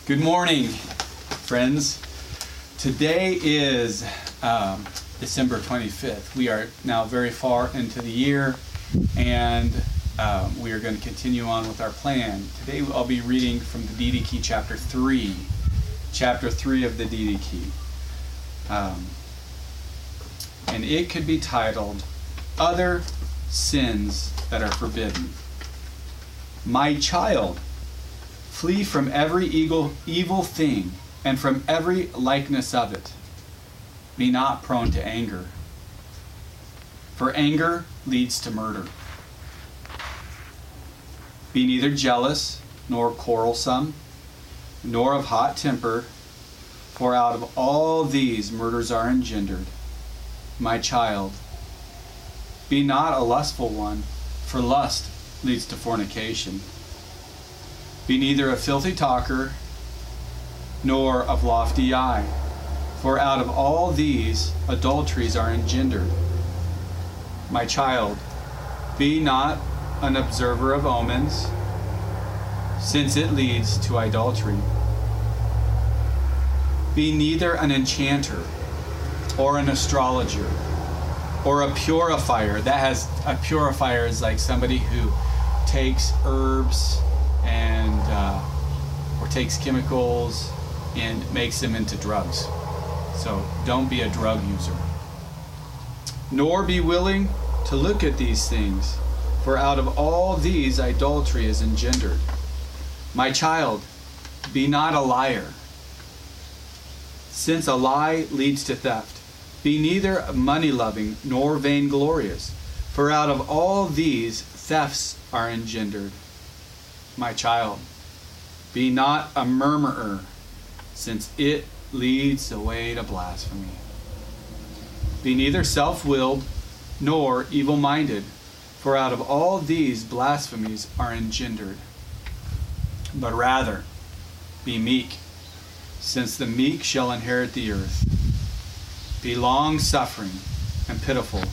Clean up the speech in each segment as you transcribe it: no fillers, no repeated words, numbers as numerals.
Good morning, friends. Today is December 25th. We are now very far into the year, and we are going to continue on with our plan. Today I'll be reading from the Didache, chapter 3. Chapter 3 of the Didache. And it could be titled, Other Sins That Are Forbidden. My child, flee from every evil thing and from every likeness of it. Be not prone to anger, for anger leads to murder. Be neither jealous nor quarrelsome, nor of hot temper, for out of all these murders are engendered. My child, be not a lustful one, for lust leads to fornication. Be neither a filthy talker, nor of lofty eye, for out of all these adulteries are engendered. My child, be not an observer of omens, since it leads to idolatry. Be neither an enchanter, or an astrologer, or a purifier. A purifier is like somebody who takes herbs and or takes chemicals and makes them into drugs. So don't be a drug user. Nor be willing to look at these things, for out of all these idolatry is engendered. My child, be not a liar, since a lie leads to theft. Be neither money-loving nor vainglorious, for out of all these thefts are engendered. My child, be not a murmurer, since it leads the way to blasphemy. Be neither self-willed nor evil-minded, for out of all these blasphemies are engendered. But rather, be meek, since the meek shall inherit the earth. Be long-suffering and pitiful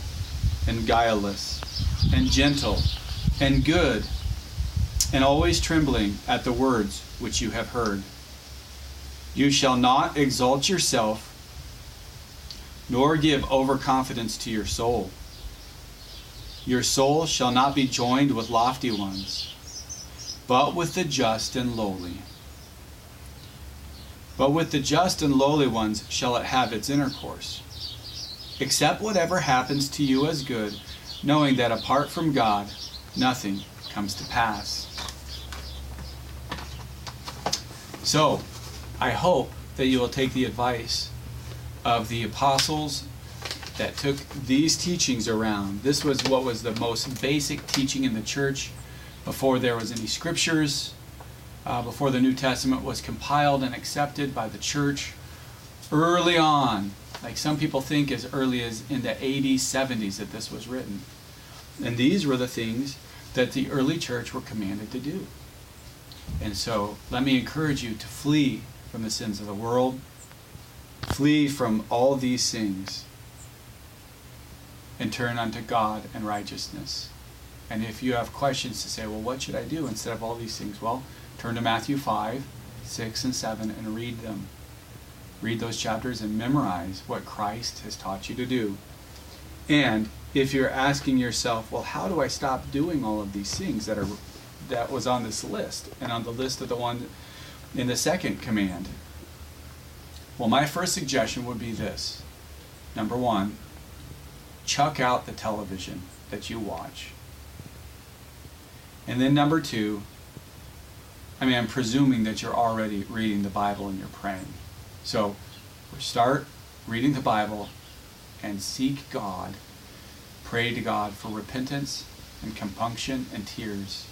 and guileless and gentle and good, and always trembling at the words which you have heard. You shall not exalt yourself, nor give overconfidence to your soul. Your soul shall not be joined with lofty ones, but with the just and lowly. But with the just and lowly ones shall it have its intercourse. Accept whatever happens to you as good, knowing that apart from God, nothing comes to pass. So, I hope that you will take the advice of the apostles that took these teachings around. This was what was the most basic teaching in the church before there was any scriptures, before the New Testament was compiled and accepted by the church. Early on, like some people think as early as in the 80s, 70s that this was written. And these were the things that the early church were commanded to do. And so let me encourage you to flee from the sins of the world, flee from all these things, and turn unto God and righteousness. And if you have questions to say, well, what should I do instead of all these things? Well, turn to Matthew 5, 6, and 7 and read them. Read those chapters and memorize what Christ has taught you to do. And if you're asking yourself, well, how do I stop doing all of these things that was on this list and on the list of the one in the second command? Well, my first suggestion would be this. Number one, chuck out the television that you watch. And then number two, I'm presuming that you're already reading the Bible and you're praying. So start reading the Bible and seek God. Pray to God for repentance and compunction and tears.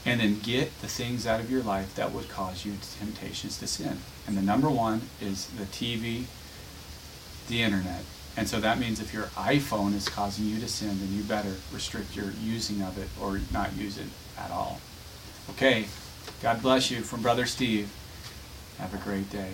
And then get the things out of your life that would cause you temptations to sin. And the number one is the TV, the internet. And so that means if your iPhone is causing you to sin, then you better restrict your using of it or not use it at all. Okay, God bless you from Brother Steve. Have a great day.